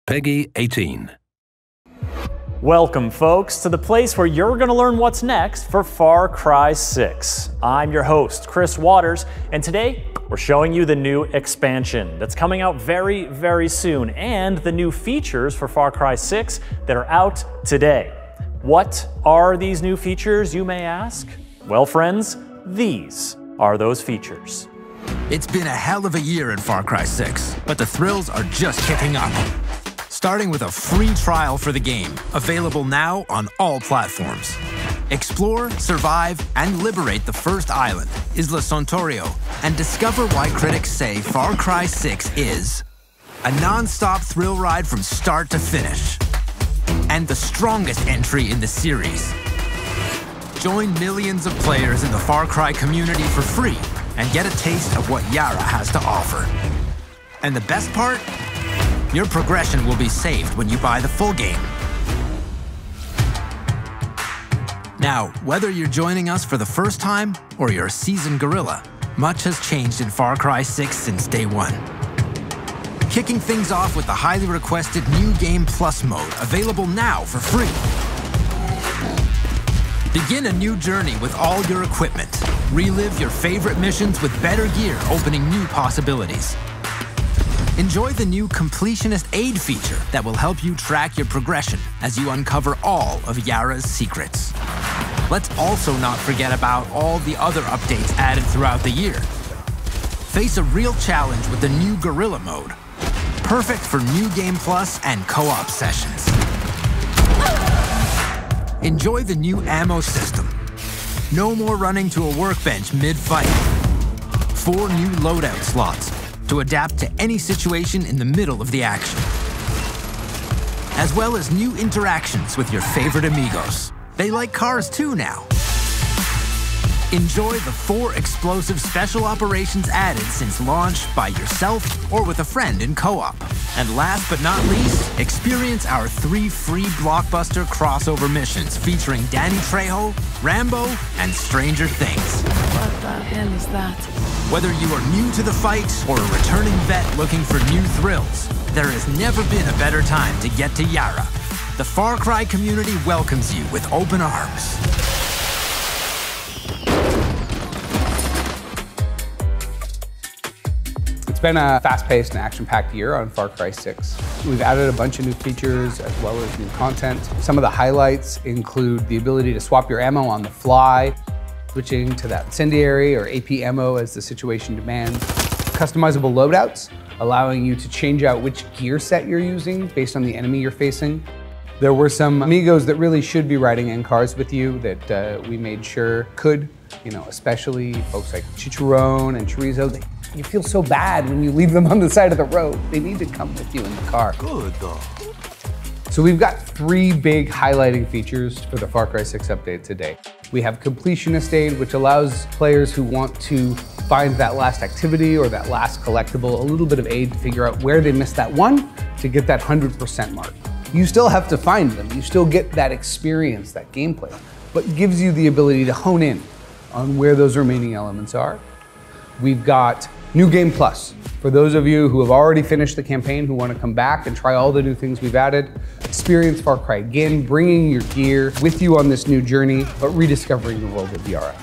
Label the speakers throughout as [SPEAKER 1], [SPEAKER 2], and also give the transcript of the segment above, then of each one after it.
[SPEAKER 1] Peggy 18.
[SPEAKER 2] Welcome, folks, to the place where you're going to learn what's next for Far Cry 6. I'm your host, Chris Waters, and today we're showing you the new expansion that's coming out very, very soon, and the new features for Far Cry 6 that are out today. What are these new features, you may ask? Well, friends, these are those features.
[SPEAKER 3] It's been a hell of a year in Far Cry 6, but the thrills are just kicking up. Starting with a free trial for the game, available now on all platforms. Explore, survive, and liberate the first island, Isla Sontorio, and discover why critics say Far Cry 6 is a non-stop thrill ride from start to finish, and the strongest entry in the series. Join millions of players in the Far Cry community for free and get a taste of what Yara has to offer. And the best part? Your progression will be saved when you buy the full game. Now, whether you're joining us for the first time or you're a seasoned guerrilla, much has changed in Far Cry 6 since day one. Kicking things off with the highly requested New Game Plus mode, available now for free. Begin a new journey with all your equipment. Relive your favorite missions with better gear, opening new possibilities. Enjoy the new Completionist Aid feature that will help you track your progression as you uncover all of Yara's secrets. Let's also not forget about all the other updates added throughout the year. Face a real challenge with the new Guerrilla mode, perfect for New Game Plus and co-op sessions. Enjoy the new ammo system. No more running to a workbench mid-fight. 4 new loadout slots to adapt to any situation in the middle of the action. As well as new interactions with your favorite amigos. They like cars too now. Enjoy the 4 explosive special operations added since launch by yourself or with a friend in co-op. And last but not least, experience our 3 free blockbuster crossover missions featuring Danny Trejo, Rambo, and Stranger Things.
[SPEAKER 4] What the hell is that?
[SPEAKER 3] Whether you are new to the fight or a returning vet looking for new thrills, there has never been a better time to get to Yara. The Far Cry community welcomes you with open arms.
[SPEAKER 5] It's been a fast-paced and action-packed year on Far Cry 6. We've added a bunch of new features as well as new content. Some of the highlights include the ability to swap your ammo on the fly, switching to that incendiary or AP ammo as the situation demands. Customizable loadouts, allowing you to change out which gear set you're using based on the enemy you're facing. There were some amigos that really should be riding in cars with you that we made sure could, especially folks like Chicharron and Chorizo. You feel so bad when you leave them on the side of the road. They need to come with you in the car.
[SPEAKER 1] Good dog.
[SPEAKER 5] So we've got 3 big highlighting features for the Far Cry 6 update today. We have Completionist Aid, which allows players who want to find that last activity or that last collectible a little bit of aid to figure out where they missed that one to get that 100% mark. You still have to find them. You still get that experience, that gameplay, but gives you the ability to hone in on where those remaining elements are. We've got New Game Plus. For those of you who have already finished the campaign who want to come back and try all the new things we've added, experience Far Cry again, bringing your gear with you on this new journey, but rediscovering the world of Yara.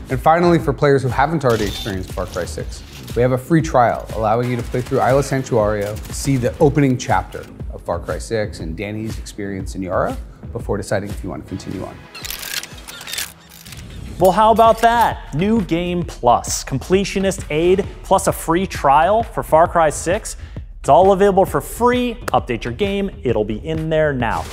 [SPEAKER 5] And finally, for players who haven't already experienced Far Cry 6, we have a free trial allowing you to play through Isla Santuario, see the opening chapter of Far Cry 6 and Danny's experience in Yara before deciding if you want to continue on.
[SPEAKER 2] Well, how about that? New Game Plus, Completionist Aid, plus a free trial for Far Cry 6. It's all available for free. Update your game, it'll be in there now.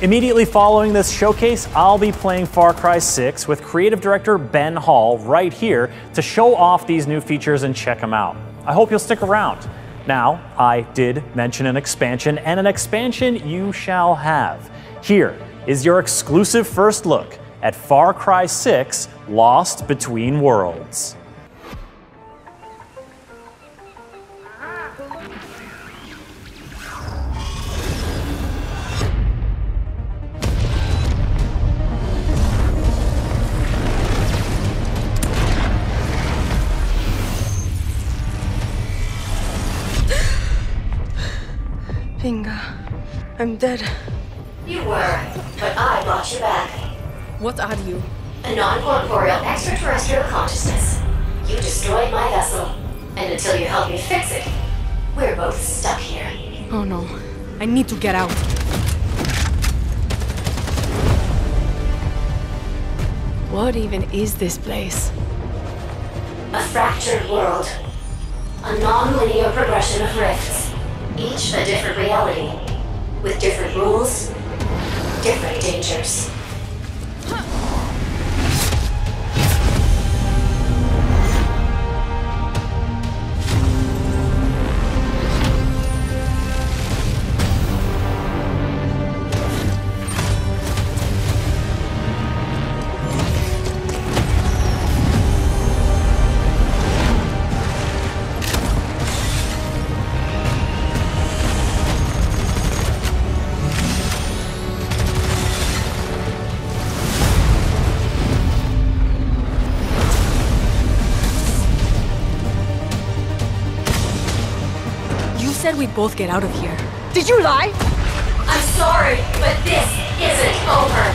[SPEAKER 2] Immediately following this showcase, I'll be playing Far Cry 6 with creative director Ben Hall right here to show off these new features and check them out. I hope you'll stick around. Now, I did mention an expansion, and an expansion you shall have. Here is your exclusive first look at Far Cry 6 Lost Between Worlds.
[SPEAKER 4] Bingo. I'm dead.
[SPEAKER 1] You were, but I brought you back.
[SPEAKER 4] What are you?
[SPEAKER 1] A non-corporeal extraterrestrial consciousness. You destroyed my vessel, and until you help me fix it, we're both stuck here.
[SPEAKER 4] Oh no. I need to get out. What even is this place?
[SPEAKER 1] A fractured world. A non-linear progression of rifts. Each a different reality. With different rules, different dangers.
[SPEAKER 4] We'd both get out of here. Did you lie?
[SPEAKER 1] I'm sorry, but this isn't over.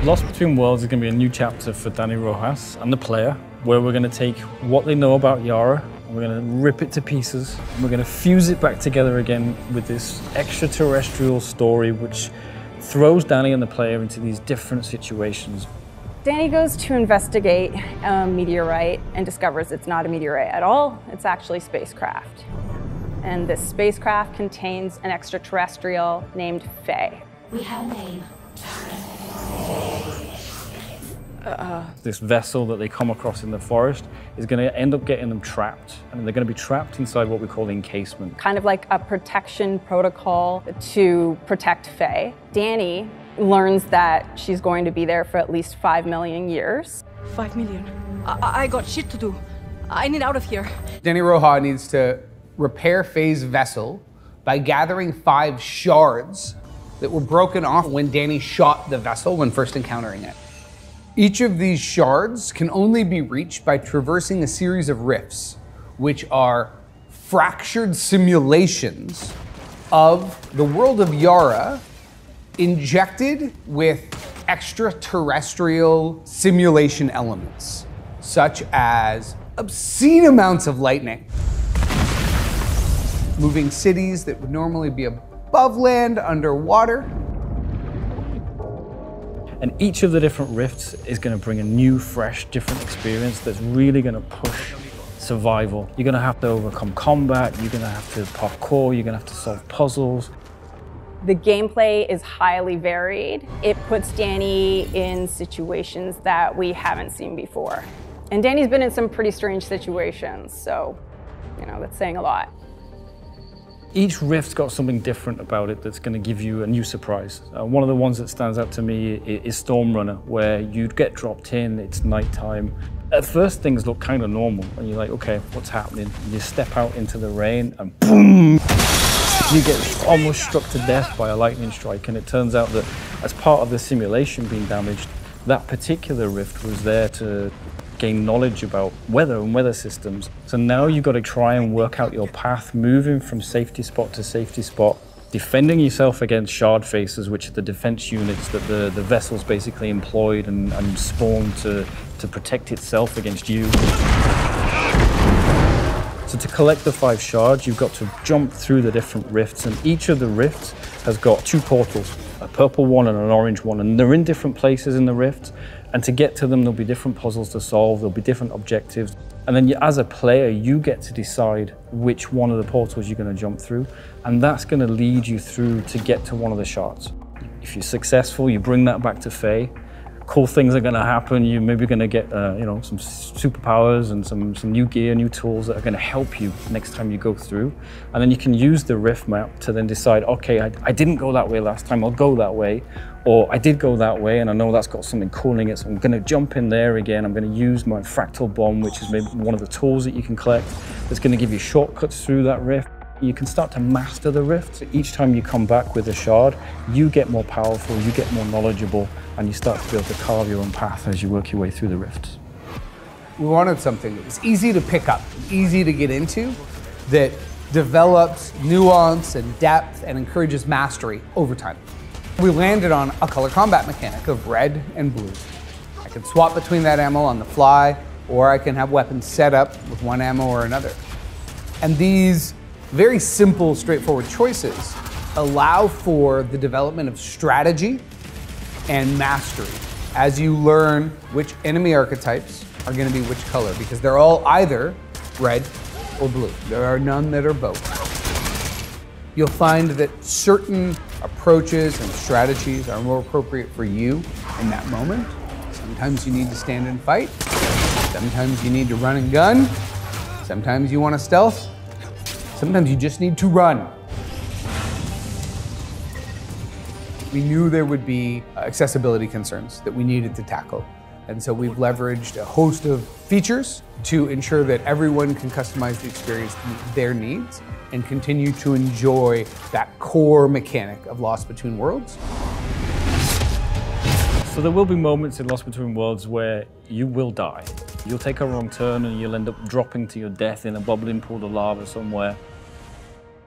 [SPEAKER 6] Lost Between Worlds is going to be a new chapter for Dani Rojas and the player, where we're going to take what they know about Yara, and we're going to rip it to pieces, and we're going to fuse it back together again with this extraterrestrial story which throws Dani and the player into these different situations.
[SPEAKER 7] Dani goes to investigate a meteorite and discovers it's not a meteorite at all, it's actually spacecraft. And this spacecraft contains an extraterrestrial named Faye.
[SPEAKER 1] We have a name.
[SPEAKER 6] This vessel that they come across in the forest is going to end up getting them trapped, and they're going to be trapped inside what we call the encasement.
[SPEAKER 7] Kind of like a protection protocol to protect Faye. Dani learns that she's going to be there for at least 5 million years.
[SPEAKER 4] 5 million. I got shit to do. I need out of here.
[SPEAKER 5] Dani Rojas needs to repair Faye's vessel by gathering 5 shards that were broken off when Dani shot the vessel when first encountering it. Each of these shards can only be reached by traversing a series of rifts, which are fractured simulations of the world of Yara injected with extraterrestrial simulation elements, such as obscene amounts of lightning, moving cities that would normally be above land underwater.
[SPEAKER 6] And each of the different rifts is going to bring a new, fresh, different experience that's really going to push survival. You're going to have to overcome combat, you're going to have to parkour, you're going to have to solve puzzles.
[SPEAKER 7] The gameplay is highly varied. It puts Dani in situations that we haven't seen before. And Dani's been in some pretty strange situations, so, you know, that's saying a lot.
[SPEAKER 6] Each rift's got something different about it that's going to give you a new surprise. One of the ones that stands out to me is Storm Runner, where you'd get dropped in, it's nighttime. At first things look kind of normal, and you're like, okay, what's happening? And you step out into the rain, and boom! You get almost struck to death by a lightning strike, and it turns out that as part of the simulation being damaged, that particular rift was there to gain knowledge about weather and weather systems. So now you've got to try and work out your path, moving from safety spot to safety spot, defending yourself against shard faces, which are the defense units that the vessel's basically employed and spawned to protect itself against you. So to collect the 5 shards, you've got to jump through the different rifts, and each of the rifts has got 2 portals, a purple one and an orange one, and they're in different places in the rift. And to get to them, there'll be different puzzles to solve, there'll be different objectives. And then as a player, you get to decide which one of the portals you're going to jump through, and that's going to lead you through to get to one of the shards. If you're successful, you bring that back to Faye. Cool things are going to happen. You're maybe going to get you know, some superpowers and some new gear, new tools that are going to help you next time you go through. And then you can use the rift map to then decide, okay, I didn't go that way last time, I'll go that way. Or I did go that way and I know that's got something cool in it, so I'm going to jump in there again. I'm going to use my fractal bomb, which is maybe one of the tools that you can collect that's going to give you shortcuts through that rift. You can start to master the rift. Each time you come back with a shard, you get more powerful, you get more knowledgeable, and you start to be able to carve your own path as you work your way through the rifts.
[SPEAKER 5] We wanted something that was easy to pick up, easy to get into, that develops nuance and depth and encourages mastery over time. We landed on a color combat mechanic of red and blue. I can swap between that ammo on the fly, or I can have weapons set up with one ammo or another. And these very simple, straightforward choices allow for the development of strategy and mastery as you learn which enemy archetypes are going to be which color, because they're all either red or blue. There are none that are both. You'll find that certain approaches and strategies are more appropriate for you in that moment. Sometimes you need to stand and fight. Sometimes you need to run and gun. Sometimes you want to stealth. Sometimes you just need to run. We knew there would be accessibility concerns that we needed to tackle. And so we've leveraged a host of features to ensure that everyone can customize the experience to meet their needs and continue to enjoy that core mechanic of Lost Between Worlds.
[SPEAKER 6] So there will be moments in Lost Between Worlds where you will die. You'll take a wrong turn and you'll end up dropping to your death in a bubbling pool of lava somewhere.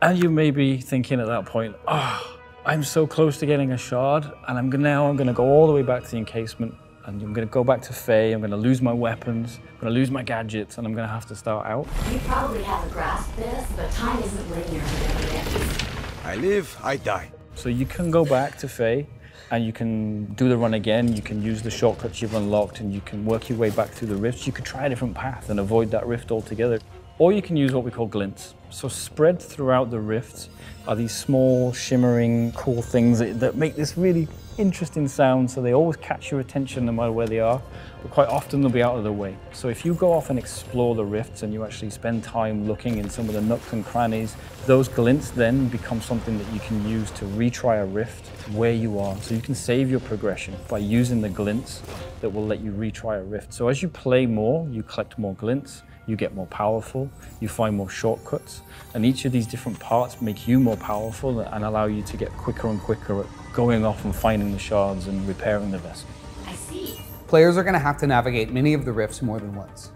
[SPEAKER 6] And you may be thinking at that point, oh, I'm so close to getting a shard, and now I'm gonna go all the way back to the encasement, and I'm gonna go back to Faye, I'm gonna lose my weapons, I'm gonna lose my gadgets, and I'm gonna have to start out.
[SPEAKER 1] You probably haven't grasped this, but time isn't linear for
[SPEAKER 8] I live, I die.
[SPEAKER 6] So you can go back to Faye, and you can do the run again, you can use the shortcuts you've unlocked, and you can work your way back through the rifts. You could try a different path and avoid that rift altogether. Or you can use what we call glints. So spread throughout the rifts are these small, shimmering, cool things that make this really interesting sound, so they always catch your attention no matter where they are, but quite often they'll be out of the way. So if you go off and explore the rifts and you actually spend time looking in some of the nooks and crannies, those glints then become something that you can use to retry a rift where you are. So you can save your progression by using the glints that will let you retry a rift. So as you play more, you collect more glints, you get more powerful, you find more shortcuts, and each of these different parts make you more powerful and allow you to get quicker and quicker at going off and finding the shards and repairing the vessel.
[SPEAKER 1] I see.
[SPEAKER 5] Players are going to have to navigate many of the rifts more than once.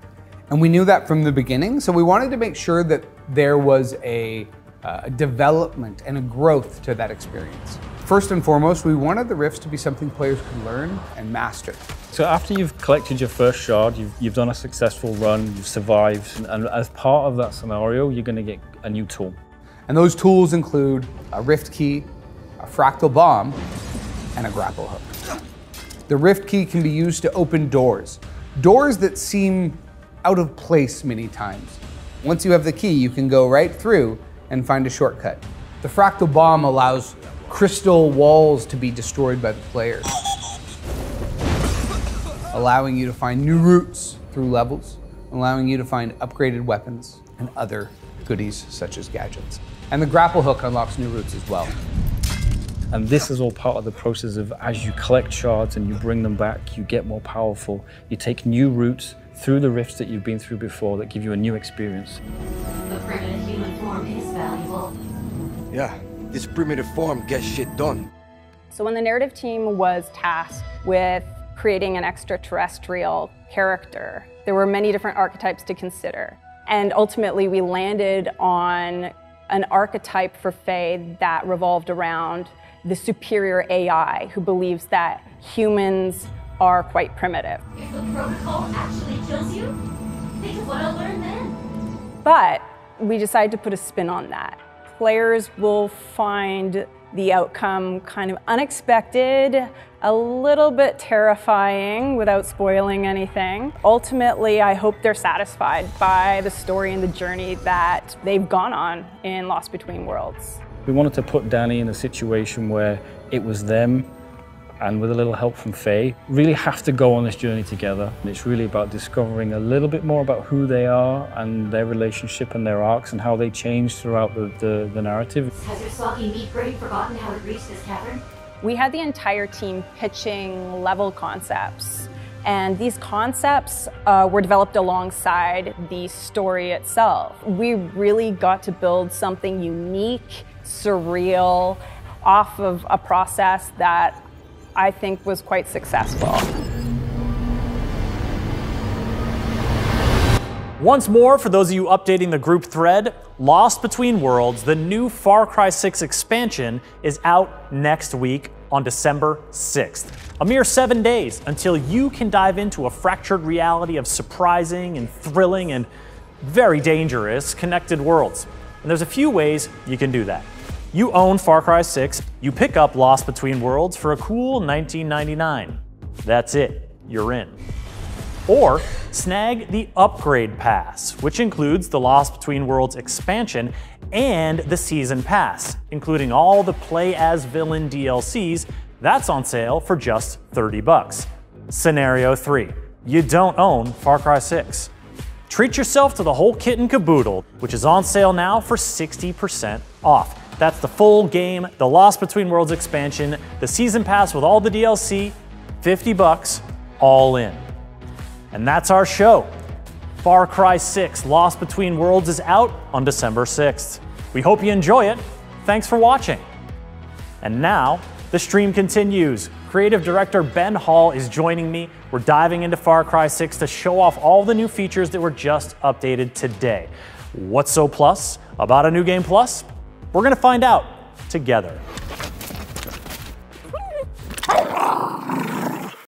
[SPEAKER 5] And we knew that from the beginning, so we wanted to make sure that there was a development and a growth to that experience. First and foremost, we wanted the rifts to be something players could learn and master.
[SPEAKER 6] So after you've collected your first shard, you've done a successful run, you've survived, and as part of that scenario, you're going to get a new tool.
[SPEAKER 5] And those tools include a rift key, a fractal bomb, and a grapple hook. The rift key can be used to open doors that seem out of place many times. Once you have the key, you can go right through and find a shortcut. The fractal bomb allows crystal walls to be destroyed by the players, allowing you to find new routes through levels, allowing you to find upgraded weapons and other goodies such as gadgets. And the grapple hook unlocks new routes as well.
[SPEAKER 6] And this is all part of the process of, as you collect shards and you bring them back, you get more powerful. You take new routes through the rifts that you've been through before that give you a new experience.
[SPEAKER 1] The primitive human form is valuable.
[SPEAKER 8] Yeah, this primitive form gets shit done.
[SPEAKER 7] So when the narrative team was tasked with creating an extraterrestrial character, there were many different archetypes to consider. And ultimately we landed on an archetype for Faye that revolved around the superior AI who believes that humans are quite primitive.
[SPEAKER 1] If the protocol actually kills you, think of what I'll learn then.
[SPEAKER 7] But we decided to put a spin on that. Players will find the outcome kind of unexpected, a little bit terrifying without spoiling anything. Ultimately, I hope they're satisfied by the story and the journey that they've gone on in Lost Between Worlds.
[SPEAKER 6] We wanted to put Danny in a situation where it was them, and with a little help from Faye, really have to go on this journey together. And it's really about discovering a little bit more about who they are and their relationship and their arcs and how they change throughout the narrative.
[SPEAKER 1] Has your soggy meat brain forgotten how to reach this cavern?
[SPEAKER 7] We had the entire team pitching level concepts And these concepts were developed alongside the story itself. We really got to build something unique, surreal, off of a process that I think was quite successful.
[SPEAKER 2] Once more, for those of you updating the group thread, Lost Between Worlds, the new Far Cry 6 expansion, is out next week on December 6th. A mere 7 days until you can dive into a fractured reality of surprising and thrilling and very dangerous connected worlds. And there's a few ways you can do that. You own Far Cry 6, you pick up Lost Between Worlds for a cool $19.99. That's it, you're in. Or snag the Upgrade Pass, which includes the Lost Between Worlds expansion and the Season Pass, including all the Play as Villain DLCs. That's on sale for just $30. Scenario 3. You don't own Far Cry 6. Treat yourself to the whole kit and caboodle, which is on sale now for 60% off. That's the full game, the Lost Between Worlds expansion, the Season Pass with all the DLC, $50, all in. And that's our show. Far Cry 6 Lost Between Worlds is out on December 6th. We hope you enjoy it. Thanks for watching. And now, the stream continues. Creative director Ben Hall is joining me. We're diving into Far Cry 6 to show off all the new features that were just updated today. What's so plus about a new game plus? We're gonna find out together.